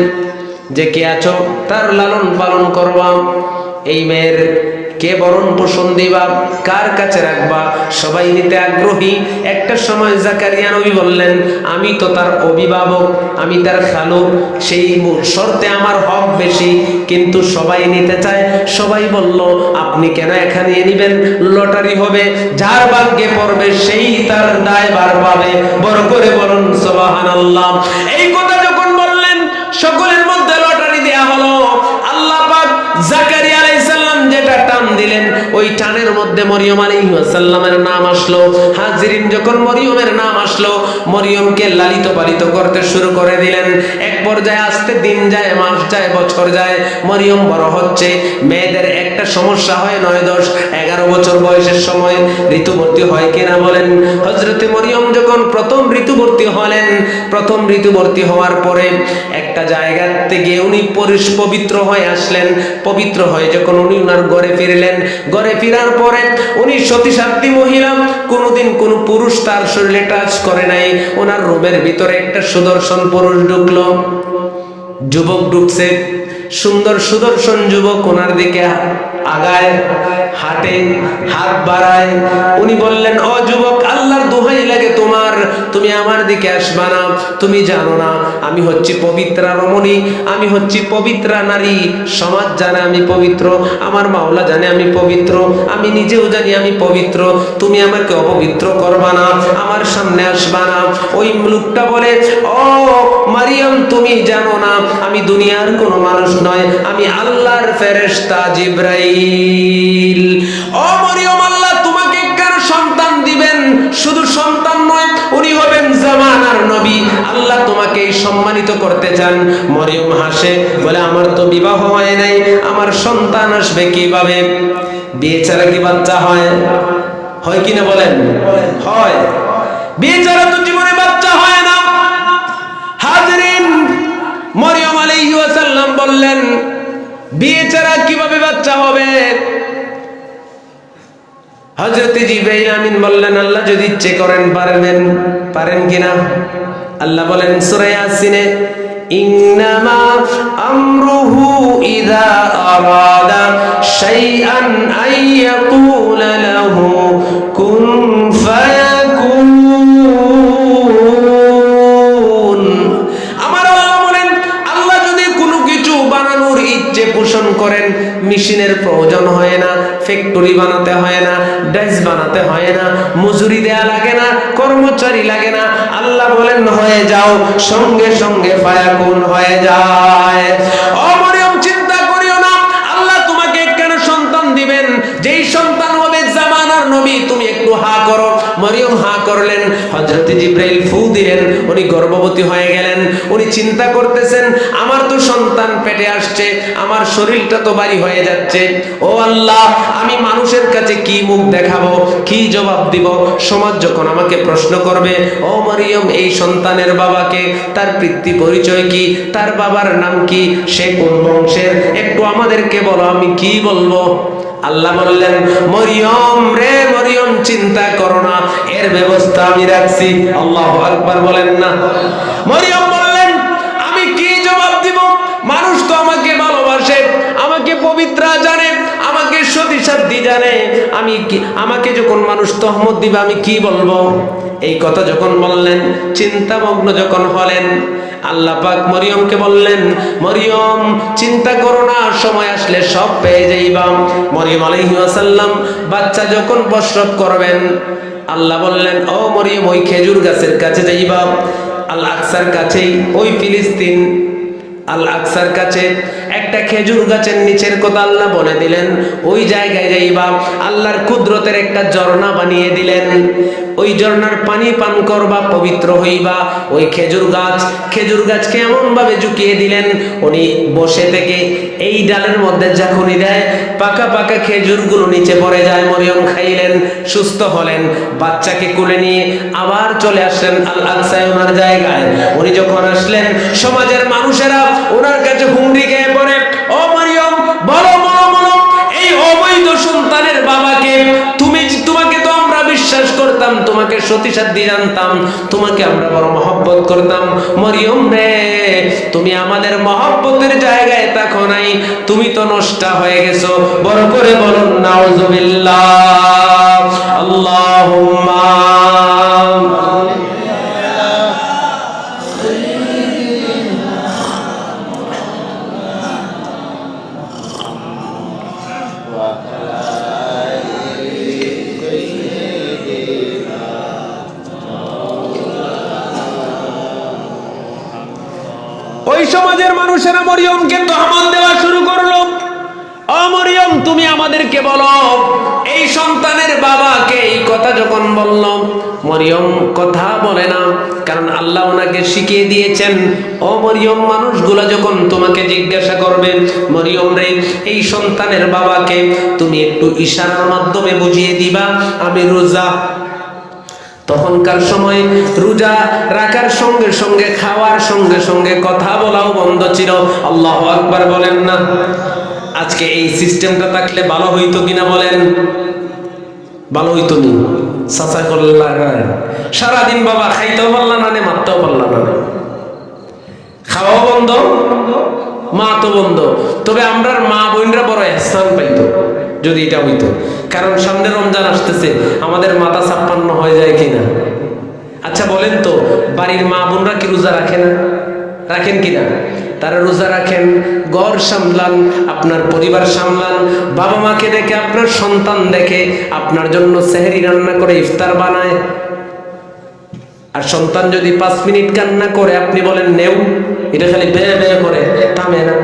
যে কে আছো তার লালন পালন করবা, এই মেয়ের কে বরণ পোষণ দিবা, কার কাছে রাখবা, সবাই নিতে আগ্রহী। একটা সময় জাকারিয়া নবী বললেন আমি তো তার অভিভাবক, আমি তার খালু, সেই শর্তে আমার হক বেশি, কিন্তু সবাই নিতে চায়। সবাই বলল আপনি কেন এখানে নিবেন, লটারি হবে, যার ভাগ্যে পড়বে সেই তার দায়ভার পাবে। বড় করে বলুন সুবহানাল্লাহ। এই কথা যখন বললেন সকলের মধ্যে লটারি দেয়া হলো। আল্লাহ পাক জাকারিয়া আলাইহিস সালাম যেটা টান দিলেন ওই টানের মধ্যে মরিয়ম আলাইহিস সালামের নাম আসলো। হাজিরিন যখন মরিয়মের নাম আসলো, মরিয়মকে লালিত পালিত করতে শুরু করে দিলেন। এক পর্যায়ে আস্তে দিন যায়, মাস যায়, বছর যায়, মরিয়ম বড় হচ্ছে। মেয়েদের একটা সমস্যা হয় 9, 10, 11 বছর বয়সের সময় ঋতুবর্তী হয় কিনা বলেন? হযরতে মরিয়ম যখন প্রথম ঋতুবর্তী হলেন, প্রথম ঋতুবর্তী হওয়ার পরে একটা জায়গাতে গিয়ে উনি পবিত্র হয়ে আসলেন। পবিত্র হয়ে যখন উনি ওনার ঘরে ফিরলেন, ঘরে ফেরার পরে উনি সতী সাধ্বী মহিলা, কোনোদিন কোনো পুরুষ তার শরীরে টাচ করে নাই। ওনার রুমের ভিতরে একটা সুদর্শন পুরুষ ঢুকলো, যুবক ঢুকছে, সুন্দর সুদর্শন যুবক ওনার দিকে আগায়, হাঁটে, হাত বাড়ায়। উনি বললেন ও যুবক, আল্লাহর দোহাই লাগে তোমার, তুমি আমার দিকে আসবা না? তুমি জানো না আমি হচ্ছি পবিত্রা রমণী, আমি হচ্ছি পবিত্রা নারী। সমাজ জানে আমি পবিত্র, আমার মাওলা জানে আমি পবিত্র, আমি নিজেও জানি আমি পবিত্র। তুমি আমাকে অপবিত্র করবা না, আমার সামনে আসবা না। ওই লোকটা বলে ও মারিয়াম, তুমি জানো না আমি দুনিয়ার কোনো মানুষ নয়, আমি আল্লাহর ফেরেশতা জিবরাইল। ও মরিয়ম, আল্লাহ তোমাকে কার সন্তান দিবেন, শুধু সন্তান নয়, উনি হবেন জামানার নবী। আল্লাহ তোমাকে সম্মানিত করতে চান। মরিয়ম হাসে, বলে আমার তো বিবাহ হয় নাই, আমার সন্তান আসবে কিভাবে? বিয়ে ছাড়া কি বাচ্চা হয়? হয় কিনা বলেন? হয়। বিয়ে ছাড়া তো জীবনে বাচ্চা হয় না। হাজরিন, মরিয়ম আলাইহিস সালাম বললেন বিয়ে ছাড়া কিভাবে বাচ্চা হবে? হযরত জিবরাইল আমিন বললেন আল্লাহ যদি ইচ্ছে করেন পারেন কিনা? আল্লাহ বলেন সূরা ইয়াসিনে, ইন্নামা আমরুহু ইযা আরাদা শাইআন আইয়াকুলা লাহু কুন ফায়াকুন। আমার আল্লাহ বলেন আল্লাহ যদি কোনো কিছু বানানোর ইচ্ছে পোষণ করেন, মেশিনের প্রয়োজন হয় না, ফ্যাক্টরি বানাতে হয় না, ড্রেস বানাতে হয় না, মজুরি দেয়া লাগে না, কর্মচারী লাগে না। আল্লাহ বলেন হয়ে যাও, সঙ্গে সঙ্গে ফায়াকুন হয়ে যায়। ও মরিয়ম, চিন্তা করিও না, আল্লাহ তোমাকে কেন সন্তান দিবেন, যেই সন্তান হবে জামানার নবী। তুমি একটু হা করো। মরিয়ম হা করলেন, হযরত জিবরাইল ফু দিলেন, উনি গর্ভবতী হয়ে গেলেন। উনি চিন্তা করতেছেন আমার তো সন্তান পেটে আসছে, আমার শরীরটা তো ভারী হয়ে যাচ্ছে। ও আল্লাহ, আমি মানুষের কাছে কি মুখ দেখাবো, কি জবাব দিব? সমাজ যখন আমাকে প্রশ্ন করবে ও মরিয়ম এই সন্তানের বাবাকে, তার পিতৃ পরিচয় কি, তার বাবার নাম কি, সে কোন বংশের, একটু আমাদেরকে বলো, আমি কি বলবো? আল্লাহ বললেন মরিয়ম রে মরিয়ম, চিন্তা করো না, এর ব্যবস্থা আমি রাখছি। আল্লাহু আকবার বলেন না? মরিয়ম বললেন আমি কি জবাব দিব? মানুষ তো আমাকে ভালোবাসে, আমাকে পবিত্রা জানে, আমাকে সতী সাধ্বী জানে, আমি কি, আমাকে যখন মানুষ তহমত দিবে আমি কি বলবো? এই কথা যখন বললেন, চিন্তামগ্ন যখন হলেন, আল্লাহ পাক মরিয়মকে বললেন মরিয়ম চিন্তা করো না, সময় আসলে সব পেয়ে যাইবা। মরিয়ম আলাইহিস সালাম বাচ্চা যখন প্রসব করবেন, আল্লাহ বললেন ও মরিয়ম ওই খেজুর গাছের কাছে যাইবা, আল আকসার কাছেই, ওই ফিলিস্তিন আল আকসার কাছে একটা খেজুর গাছের নিচের কথা আল্লাহ বলে দিলেন, ওই জায়গায় যাইবা। আল্লাহর কুদরতের একটা ঝর্ণা বানিয়ে দিলেন, ওই ঝর্ণার পানি পান করবা, পবিত্র হইবা। ওই খেজুর গাছকে এমন ভাবে ঝুঁকিয়ে দিলেন, উনি বসে থেকে এই ডালের মধ্যে যখনই দেয় পাকা পাকা খেজুরগুলো নিচে পড়ে যায়। মরিয়ম খাইলেন, সুস্থ হলেন, বাচ্চাকে কোলে নিয়ে আবার চলে আসলেন আল আকসায় ওনার জায়গায়। উনি যখন আসলেন, সমাজের মানুষেরা ওনার কাছে হুমড়ি খেয়ে পড়ে, ও মরিয়ম বলো বলো বলো, এই অবৈধ সন্তানের বাবাকে, তোমাকে তো আমরা বিশ্বাস করতাম, তোমাকে সতীসাধ্যী জানতাম, তোমাকে আমরা বড় মহব্বত করতাম। মরিয়ম রে, তুমি আমাদের মহব্বতের জায়গায় থাকো নাই, তুমি তো নষ্ট হয়ে গেছো। বড় করে বলুন নাউযুবিল্লাহ। আল্লাহুম্মা ওই সমাজের মানুষেরা মরিয়মকে তহমত দেওয়া শুরু করলো। ও মরিয়ম, তুমি আমাদেরকে বলো, এই সন্তানের বাবাকে এই কথা যখন বলল, মরিয়ম কথা বলে না, কারণ আল্লাহ ওনাকে শিখিয়ে দিয়েছেন, ও মরিয়ম, মানুষগুলো যখন তোমাকে জিজ্ঞাসা করবে, মরিয়ম রে, এই সন্তানের বাবাকে তুমি একটু ইশারার মাধ্যমে বুঝিয়ে দিবা আমি রোজা। তখনকার সময় রোজা রাখার সঙ্গে সঙ্গে, খাওয়ার সঙ্গে সঙ্গে কথা বলাও বন্ধ ছিল। আল্লাহু আকবার বলেন না? আজকে এই সিস্টেমটা থাকলে ভালো হইতো কিনা বলেন? ভালো হইতো নি? চাচা করলেন সারাদিন, বাবা খাইতেও পারলা না, মারতেও পারলা না, খাওয়াও বন্ধ, মা তো বন্ধ। তবে আমরার মা বোনরা বড় ইহসান পাইতো যদি এটা হইতো, কারণ সামনে রমজান আসতেছে, আমাদের মাথা 56 হয়ে যায় কিনা? আচ্ছা বলেন তো, বাড়ির মা বোনরা কি রোজা রাখে না? রাখেন কিনা? তারা রোজা রাখেন, ঘর সামলান, আপনার পরিবার সামলান, বাবা মাকে দেখে, আপনার সন্তান দেখে আপনার জন্য সেহরি রান্না করে ইফতার বানায়। আর সন্তান যদি 5 মিনিট কান্না করে, আপনি বলেন নেও, এটা খালি বেয়ে বেয়ে করে, থামে না,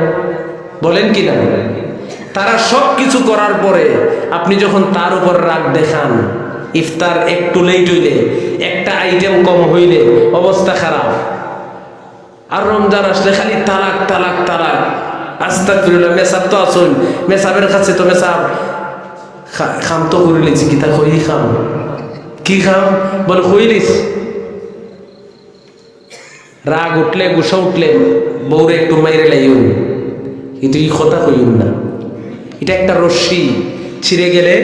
বলেন কিনা? তারা সব কিছু করার পরে আপনি যখন তার উপর রাগ দেখান, ইফতার একটু লেট হইলে, একটা আইটেম কম হইলে অবস্থা খারাপ। আর রমজান আসলে খালি তালাক তালাক তালাক, আস্তাগফিরুল্লাহ। মেসাব তো আসুন, মেসাবের কাছে তো মেসাব খাম তো করে লিছি, কিতা কই খাম, কি খাম বল কইলিস। রাগ উঠলে, গুসা উঠলে বউরে একটু মাইরে লাইউন, কিন্তু এই কথা কইুন না। এটা একটা রশ্মি, ছিঁড়ে গেলে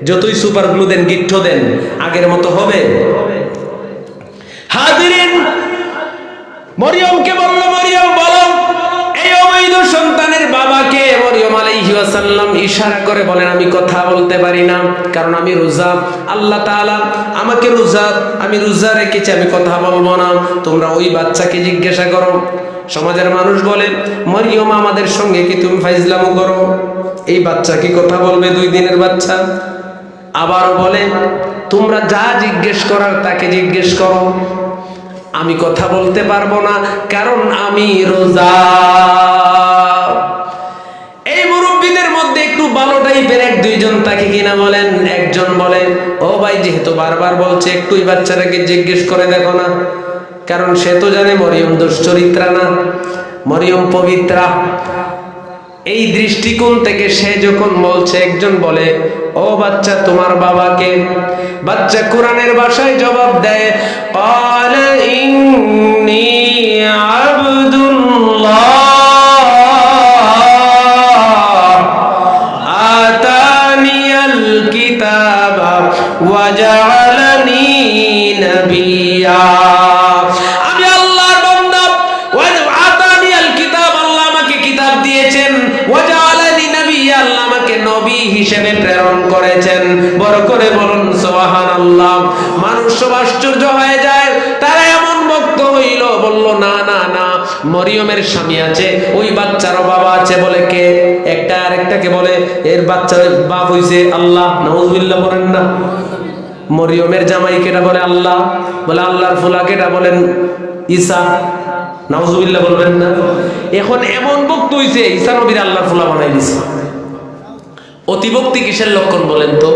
যতই সুপার গ্লু দেন, গিট্ঠ দেন, আগের মতো হবে? হাজিরিন, মরিয়মকে বলল, মরিয়ম বলো, এই অবৈধ সন্তানের বাবাকে। মরিয়ম আলাইহিস সালাম ইশারা করে বলেন, আমি কথা বলতে পারি না, কারণ আমি রোজা। আল্লাহ তাআলা আমাকে আমি রোজা রেখেছি, আমি কথা বলবো না। তোমরা ওই বাচ্চাকে জিজ্ঞাসা করো। সমাজের মানুষ বলে, মরিয়ম আমাদের সঙ্গে কি তুমি ফাইজলামো করো? এই বাচ্চা কি কথা বলবে? 2 দিনের বাচ্চা। আবার বলে, তোমরা যা জিজ্ঞেস করার তাকে জিজ্ঞেস করো, আমি কথা বলতে পারবো না, কারণ আমি রোজা। এই মুরব্বীদের মধ্যে একটু ভালো টাইপের 1-2 জন তাকে কিনা বলেন। একজন বলে, ও ভাই, যেহেতু বারবার বলছে, একটু এই বাচ্চাটাকে জিজ্ঞেস করে দেখো না, কারণ সে তো জানে মরিয়ম দুশ্চরিত্রা না, মরিয়ম পবিত্রা। এই দৃষ্টিকোণ থেকে সে যখন বলছে, একজন বলে, ও বাচ্চা, তোমার বাবাকে। বাচ্চা কোরআনের ভাষায় জবাব দেয়, ক্বালা ইন্নী আবদুল্লাহ আতানিয়াল কিতাবা ওয়া জাআলানি নাবিয়্যা। আমি আল্লাহর বান্দা, ওয়া আতানিয়াল কিতাব, আল্লাহ আমাকে কিতাব দিয়েছেন, ওয়া জাআলানি নাবিয়্যা, আল্লাহ আমাকে নবী হিসেবে প্রেরণ করেছেন। বড় করে বলুন সুবহানাল্লাহ। মানুষ সব আশ্চর্য হয়ে যায়, তারা এমন বক্ত হইল, বলল, না না না, মরিয়মের স্বামী আছে, ওই বাচ্চারও বাবা আছে। বলে কে? একটা আরেকটাকে বলে, এর বাচ্চার বাপ হইছে আল্লাহ। নাউযুবিল্লাহ বলেন না? মরিয়মের জামাই কেটা? বলে আল্লাহ। বলে আল্লাহর ফুলা কেটা? বলেন ঈসা। নাউযুবিল্লাহ বলবেন না? এখন এমন বক্ত হইছে, ঈসা নবীর আল্লাহর ফুলা বানাই দিছে। অতিভক্তি কিসের লক্ষণ বলেন তো?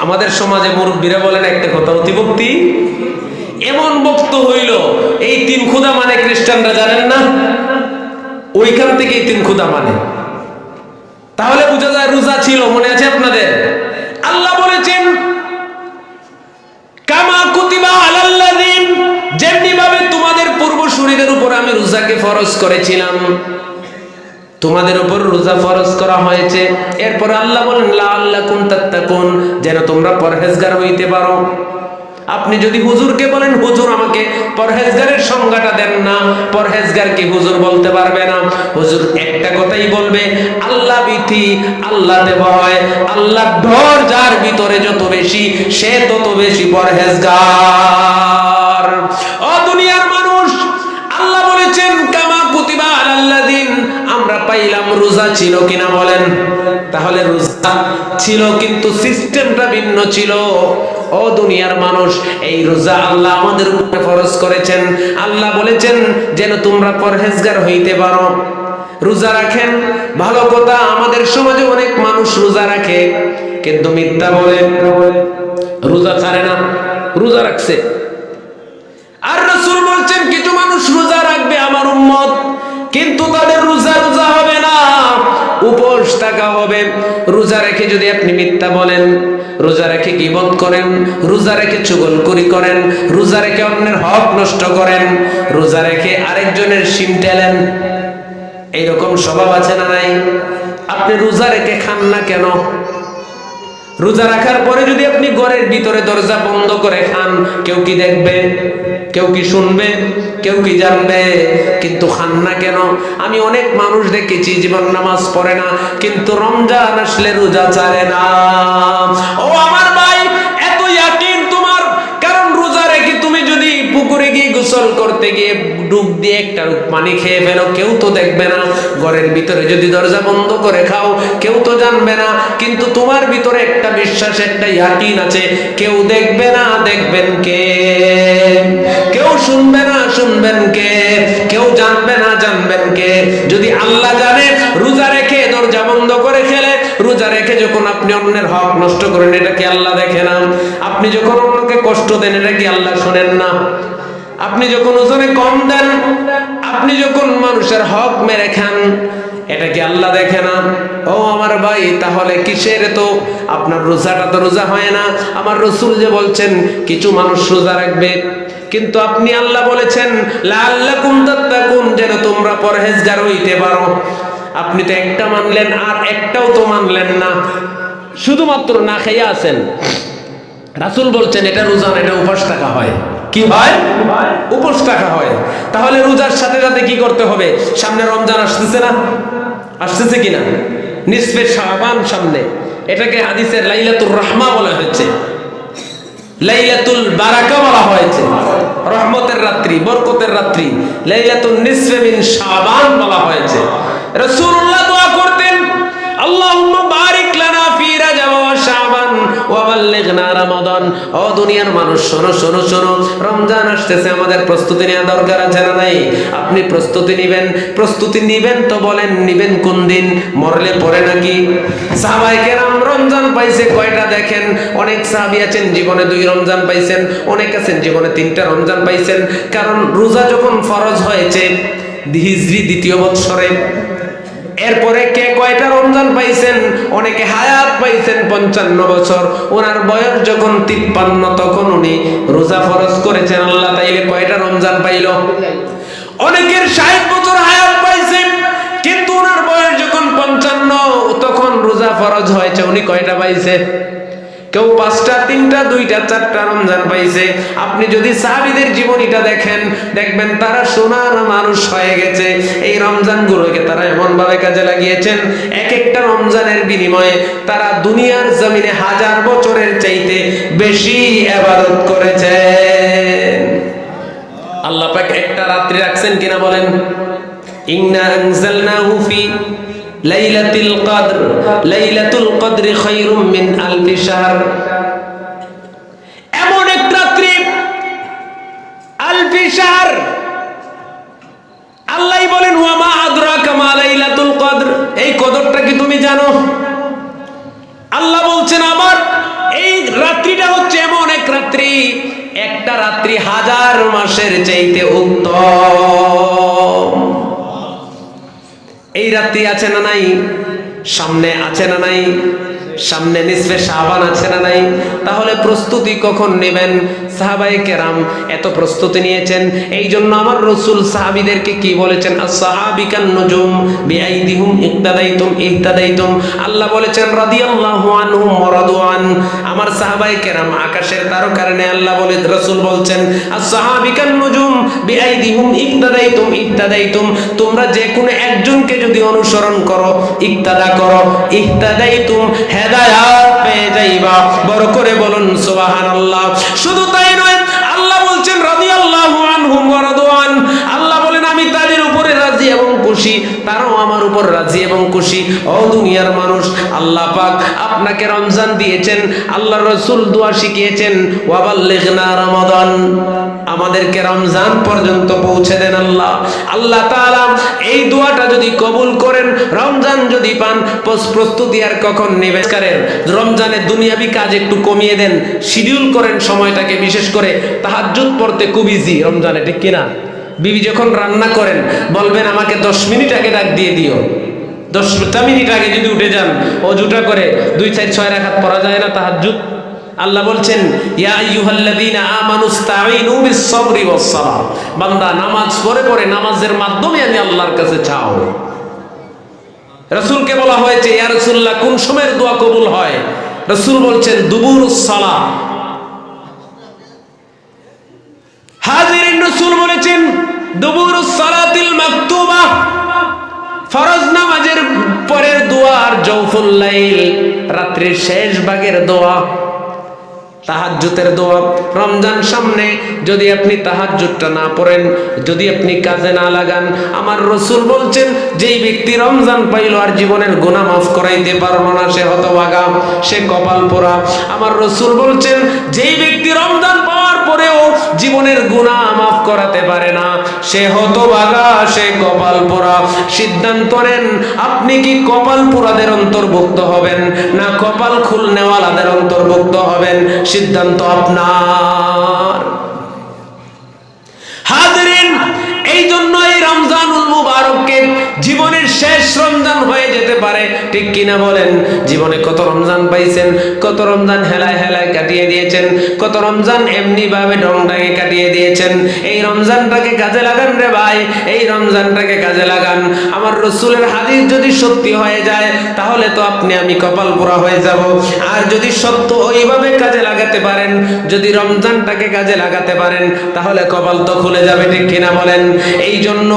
আমাদের সমাজে মুরব্বীরা বলেন একটা কথা, অতিভক্তি। এমন বক্ত হইল, এই 3 খোদা মানে খ্রিস্টানরা জানেন না? ওইখান থেকে 3 খোদা মানে। তাহলে বোঝা যায় রোজা ছিল। মনে আছে আপনাদের? আল্লাহ বলেছেন, কামা কুতিবা আলাল্লাযিন, যেমনি ভাবে তোমাদের পূর্বসূরীদের উপর আমি রোজাকে ফরজ করেছিলাম, তোমাদের উপর রোজা ফরজ করা হয়েছে। এরপর আল্লাহ বলেন, লাআল্লাকুম তাত্তাকুন, যেন তোমরা পরহেজগার হইতে পারো। আপনি যদি হুজুরকে বলেন হুজুর আমাকে পরহেজগারের সংজ্ঞাটা দেন না, পরহেজগার কি হুজুর বলতে পারবে না। হুজুর একটা কথাই বলবে, আল্লাহ ভীতি, আল্লাহতে ভয়, আল্লাহর ডর যার ভিতরে যত বেশি সে তত বেশি পরহেজগার। ও দুনিয়ার মানুষ, আল্লাহ বলেছেন কামা কুতিবা আলাল্লাযিন, আমরা পাইলাম রোজা ছিল কিনা বলেন? তাহলে রোজা ছিল কিন্তু সিস্টেমটা ভিন্ন ছিল। ও দুনিয়ার মানুষ, এই রোজা আল্লাহ আমাদের উপরে ফরজ করেছেন। আল্লাহ বলেছেন যেন তোমরা পরহেজগার হইতে পারো। রোজা রাখেন, ভালো কথা। আমাদের সমাজে অনেক মানুষ রোজা রাখে কিন্তু মিথ্যা বলে, রোজা ছাড়ে না, রোজা রাখছে। আর রাসূল বলছেন কিছু মানুষ রোজা রাখবে আমার উম্মত, কিন্তু তাদের রোজা রোজা হবে না, উপোস থাকা হবে। রোজা রেখে যদি আপনি মিথ্যা বলেন, রোজা রেখে গীবত করেন, রোজা রেখে চুগলখড়ি করেন, রোজা রেখে অন্যের হক নষ্ট করেন, রোজা রেখে আরেকজনের শিম টেলেন, এইরকম স্বভাব আছে না নাই? আপনি রোজা রেখে খান না কেন? রোজা রাখার পরে যদি আপনি ঘরের ভিতরে দরজা বন্ধ করে খান, কেউ কি দেখবে? কেউ কি শুনবে? কেউ কি জানবে? কিন্তু খান না কেন? আমি অনেক মানুষ দেখেছি জীবন নামাজ পড়ে না কিন্তু রমজান আসলে রোজা ছাড়ে না। ও আমার ভাই, এত ইয়াকিন তোমার, কারণ রোজা রেখে তুমি যদি পুকুরে গিয়ে গোসল করতে গিয়ে ডুব দিয়ে একটা পানি খেয়ে ফেলো, কেউ তো দেখবে না। ঘরের ভিতরে যদি দরজা বন্ধ করে খাও, কেউ তো জানবে না। কিন্তু তোমার ভিতরে একটা বিশ্বাস, একটা ইয়াকিন আছে, কেউ দেখবে না, দেখবেন কে? কেউ শুনবে না, শুনবেন কে? কেউ জানবে না, জানবেন কে? যদি আল্লাহ জানে, রোজা রেখে দরজা বন্ধ করে খেলে, রোজা রেখে যখন আপনি অন্যের হক নষ্ট করেন, এটা কি আল্লাহ দেখে না? আপনি যখন অন্যকে কষ্ট দেন, এটা কি আল্লাহ শোনেন না? আপনি যখন ওজনে কম দেন, আপনি যখন মানুষের হক মেরে খান, এটা কি আল্লাহ দেখে না? ও আমার ভাই, তাহলে কিসের তো আপনার রোজাটা তো রোজা হয় না। আমার রাসূল যে বলছেন কিছু মানুষ রোজা রাখবে, কিন্তু আপনি আল্লাহ বলেছেন লাআল্লাকুম তাত্তাকুন, যেন তোমরা পরহেজগার হইতে পারো। আপনি তো একটা মানলেন আর একটাও তো মানলেন না, শুধুমাত্র না খেয়ে আছেন। রাসূল বলছেন এটা রোজা না, এটা উপোস থাকা হয়। কি হয়? উপোস থাকা হয়। তাহলে রোজার সাথে সাথে কি করতে হবে? সামনে রমজান আসতেছে না? আসতেছে কিনা? নিসফে শাবান সামনে, এটাকে হাদিসের লাইলাতুর রাহমা বলা হয়েছে, লাইলাতুল বারাকা বলা হয়েছে, রহমতের রাত্রি, বরকতের রাত্রি। লাইলাতুন নিসফে মিন শাবান বলা হয়েছে। রাসূলুল্লাহ দোয়া করতেন, আল্লাহুম্মা বারিক লানা ফি রাজব ওয়া শাবান ওয়া বাল্লিগনা রমাদান। ও দুনিয়ার মানুষ, শোনো শোনো শোনো, রমজান আসতেছে, আমাদের প্রস্তুতি নেওয়া দরকার আছে না নাই? আপনি প্রস্তুতি নেবেন, প্রস্তুতি নেবেন তো বলেন নেবেন কোন দিন? মরলে পরে নাকি? সাহাবায়ে কেরাম রমজান পাইছে কয়টা দেখেন? অনেক সাহাবী আছেন জীবনে 2 রমজান পাইছেন, অনেক আছেন জীবনে 3টা রমজান পাইছেন। কারণ রোজা যখন ফরজ হয়েছে হিজরি 2য় বৎসরে, এরপরে কে কয়টা রমজান পাইছেন? অনেকে হায়াত পাইছেন 55 বছর, ওনার বয়স যখন 53 তখন উনি রোজা ফরজ করেছেন। আল্লাহ তাইলে কয়টা রমজান পাইল? অনেকের 60 বছর হায়াত পাইছেন কিন্তু ওনার বয়স যখন 55 তখন রোজা ফরজ হয়েছে, উনি কয়টা পাইছে? কেউ 5টা, 3টা, 2টা, 4টা রমজান পাইছে। আপনি যদি সাহাবীদের জীবনীটা দেখেন, দেখবেন তারা সোনার মানুষ হয়ে গেছে। এই রমজানগুলোকে তারা এমন ভাবে কাজে লাগিয়েছেন, এক একটা রমজানের বিনিময়ে তারা দুনিয়ার জমিনে 1000 বছরের চাইতে বেশি ইবাদত করেছেন। আল্লাহ পাক একটা রাত্রি রাখছেন কিনা বলেন? ইন্না আনজালনাহু ফি লাইলাতুল কদর, লাইলাতুল কদরি খায়রুম মিন আলফি শাহর। এমন এক রাত্রি, আলফি শাহর। আল্লাহই বলেন ওয়া মা আদরাকা মা লাইলাতুল কদর, এই কদরটা কি তুমি জানো? আল্লাহ বলছেন আমার এই রাত্রিটা হচ্ছে এমন এক রাত্রি, একটা রাত্রি 1000 মাসের চাইতে উত্তম। এই রাত্রি আছে না নাই? সামনে আছে না নাই? সামনে নিসফে শাবান আছে না নাই? তাহলে প্রস্তুতি কখন নেবেন? সাহাবায়ে কেরাম এত প্রস্তুতি নিয়েছেন। এই জন্য আমার রাসূল সাহাবীদেরকে কি বলেছেন? as-sahabikan nujum biaidihum ihtadaitum। আল্লাহ বলেছেন রাদিয়াল্লাহু আনহুম ওয়া রাদু আন। আমার সাহাবায়ে কেরাম আকাশের তারকার ন্যায়। আল্লাহ বলে, রাসূল বলছেন as-sahabikan nujum biaidihum ihtadaitum। তোমরা যে কোনো একজনকে যদি অনুসরণ করো, ইক্তাদা করো, ইহতাদাইতুম, হেদায়েত পেয়ে যাইবা। বড় করে বলুন সুবহানাল্লাহ। শুধু তাই নয়, আল্লাহ বলছেন রাদিয়াল্লাহু আনহুম ওয়া রাদু আন। আল্লাহ বলেন আমি তাদের উপরে রাজি এবং খুশি, তারাও আমার উপর রাজি এবং খুশি। ও দুনিয়ার মানুষ, আল্লাহ পাক আপনাকে রমজান দিয়েছেন, আল্লাহর রাসূল দোয়া শিখিয়েছেন ওয়া বাল্লিগনা রমাদান, আমাদেরকে রমজান পর্যন্ত পৌঁছে দেন আল্লাহ। আল্লাহ তাআলা এই দোয়াটা যদি কবুল করেন, রমজান যদি পান, প্রস্তুতি আর কখন নেবেন? রমজানে দুনিয়াবি কাজ একটু কমিয়ে দেন, শিডিউল করেন সময়টাকে। বিশেষ করে তাহাজ্জুদ পড়তে খুব ইজি রমজানে, ঠিক কিনা? বিবি যখন রান্না করেন বলবেন আমাকে 10 মিনিট আগে ডাক দিয়ে দিও। 10 মিনিট আগে যদি উঠে যান, অজুটা করে 2 4 6 রাকাত পড়া যায় না তাহাজ্জুদ? আল্লাহ বলছেন ইয়া আইয়ুহাল্লাযীনা আমানুস্তাঈনু বিস-সাবরি ওয়াস-সালাহ। বান্দা নামাজ পড়ে পড়ে নামাজের মাধ্যমে আমি আল্লাহর কাছে চাও। রাসূলকে বলা হয়েছে ইয়া রাসূলুল্লাহ কোন সময়ের দোয়া কবুল হয়? রাসূল বলছেন দুবুরুস সালাহ। হাজিরিন, রাসূল বলেছেন দুবুরুস সালাতিল মাকতুবা, ফরজ নামাজের পরের দোয়া, আর জাওফুল লাইল, রাত্রির শেষ ভাগের দোয়া, তাহাজ্জুদের দোয়া। রমজান সামনে, যদি আপনি তাহাজ্জুদটা না পড়েন, যদি আপনি কাজে না লাগান, আমার রাসূল বলছেন যেই ব্যক্তি রমজান পাইল আর জীবনের গুনাহ মাফ করাইতে পারলো না, সে হতভাগা, সে কপাল পোড়া। আমার রাসূল বলছেন যেই ব্যক্তি রমজান পাওয়ার পরেও জীবনের গুনাহ মাফ করাতে পারে না, সে হতভাগা, সে কপাল পোড়া। সিদ্ধান্ত নেন, আপনি কি কপাল পোড়াদের অন্তর্ভুক্ত হবেন না কপাল খুলনেওয়ালাদের অন্তর্ভুক্ত হবেন? সিদ্ধান্ত আপনার। হাজিরিন, এই জন্য এই রমজানুল মুবারককে জীবনের শেষ রমজান হয়ে যেতে পারে, ঠিক কিনা বলেন? জীবনে কত রমজান পাইছেন, কত রমজান হেলায় হেলায় কাটিয়ে দিয়েছেন, কত রমজান এমনি ভাবে ঢংঢাঙে কাটিয়ে দিয়েছেন। এই রমজানটাকে কাজে লাগান রে ভাই, এই রমজানটাকে কাজে লাগান। আমার রাসূলের হাদিস যদি সত্যি হয়ে যায়, তাহলে তো আপনি আমি কপাল পোড়া হয়ে যাব। আর যদি সত্য ওইভাবে কাজে লাগাতে পারেন, যদি রমজানটাকে কাজে লাগাতে পারেন, তাহলে কপাল তো খুলে যাবে, ঠিক কিনা বলেন? এই জন্য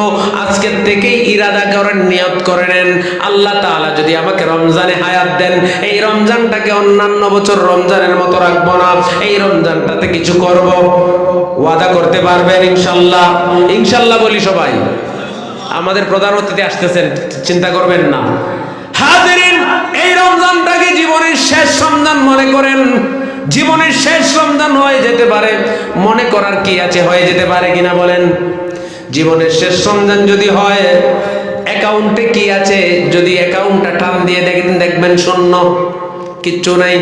আজকের থেকেই ইরাদা করেন, নিয়ত করে নেন, আল্লাহ তাআলা যদি আমাকে রমজানে হায়াত দেন, এই রমজানটাকে অন্যান্য বছর রমজানের মতো রাখবো না, এই রমজানটাতে কিছু করব। ওয়াদা করতে পারবেন ইনশাআল্লাহ? ইনশাআল্লাহ বলি সবাই। আমাদের প্রধান অতিথি আসতেছেন, চিন্তা করবেন না। হাজিরিন, এই রমজানটাকে জীবনের শেষ রমজান মনে করেন। জীবনের শেষ রমজান হয়ে যেতে পারে, মনে করার কি আছে, হয়ে যেতে পারে কিনা বলেন? জীবনের শেষ রমজান যদি হয়, অ্যাকাউন্টে কি আছে, যদি অ্যাকাউন্টটা টান দিয়ে দেখবেন শূন্য, কিচ্ছু নাই।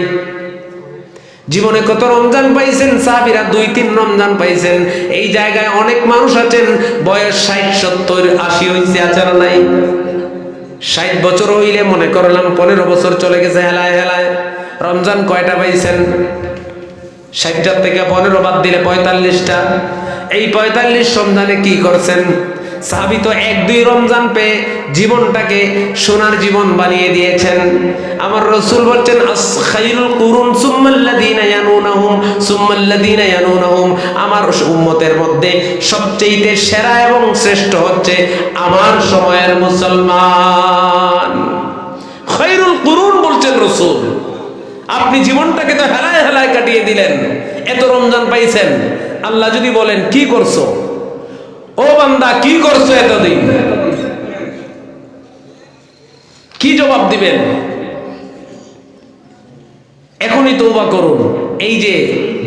জীবনে কত রমজান পাইছেন? সাহাবীরা 2-3 রমজান পাইছেন। এই জায়গায় অনেক মানুষ আছেন বয়স 60 70 80 হইছে, আছে না নাই? 60 বছর হইলে মনে করলাম 15 বছর চলে গেছে হেলায় হেলায়। রমজান কয়টা পাইছেন? 60টা থেকে 15 বাদ দিলে 45টা। এই 45 রমজানে কি করছেন? সাহাবী তো 1-2 রমজান পেয়ে জীবনটাকে সোনার জীবন বানিয়ে দিয়েছেন। আমার রাসূল বলছেন খায়রুল কুরুন সুম্মাল্লাযীনা ইয়ানুনাহুম সুম্মাল্লাযীনা ইয়ানুনাহুম, আমার উম্মতের মধ্যে সবচেয়ে সেরা এবং শ্রেষ্ঠ হচ্ছে আমার সময়ের মুসলমান। খায়রুল কুরুন বলছেন রাসূল। আপনি জীবনটাকে তো হেলায় হেলায় কাটিয়ে দিলেন, এত রমজান পাইছেন। আল্লাহ যদি বলেন কি করছো, ও বান্দা কি করছো এতদিন, কি জবাব দিবেন? এখনই তওবা করুন। এই যে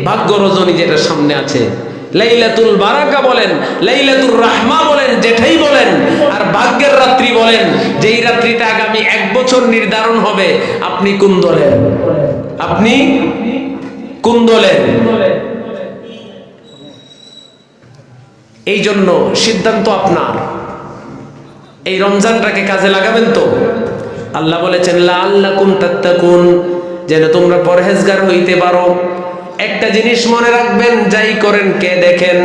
ভাগ্য রজনী যেটা সামনে আছে, লাইলাতুল বারাকা বলেন, লাইলাতুর রাহমা বলেন, যেটাই বলেন, আর ভাগ্যের রাত্রি বলেন, যেই রাত্রিটা আগামী 1 বছর নির্ধারণ হবে। আপনি কোন দলের? আপনি কোন দলের? এই জন্য সিদ্ধান্ত আপনার। এই রমজানটাকে কাজে লাগাবেন তো? আল্লাহ বলেছেন লাআল্লাকুম তাত্তাকুন, যেন তোমরা পরহেজগার হইতে পারো। একটা জিনিস মনে রাখবেন, যাই করেন কে দেখেন?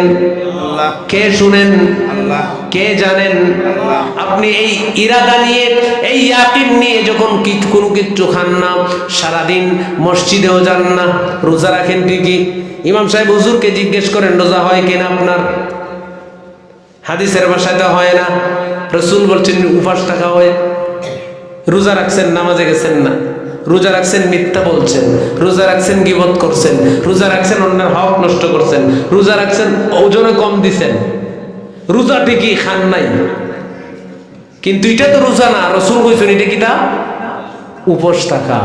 আল্লাহ। কে শুনেন? আল্লাহ। কে জানেন? আল্লাহ। আপনি এই ইরাদা নিয়ে, এই ইয়াকিন নিয়ে যখন কোনো কিচ্ছু খান না, সারাদিন মসজিদেও যান না, রোজা রাখেন ঠিকই, ইমাম সাহেব হুজুরকে জিজ্ঞেস করেন রোজা হয় কিনা আপনার? হাদিসের ভাষায় তো হয় না। রাসূল বলছেন উপাস থাকা হয়। রোজা রাখছেন, নামাজে গেছেন না। রোজা রাখছেন, মিথ্যা বলছেন। রোজা রাখছেন, গীবত করছেন। রোজা রাখছেন, অন্যের হক নষ্ট করছেন। রোজা রাখছেন, ওজনে কম দিছেন। রোজা ঠিকই খান নাই, কিন্তু এটা তো রোজা না। রাসূল কইছেন এটা কিটা? উপোস থাকা।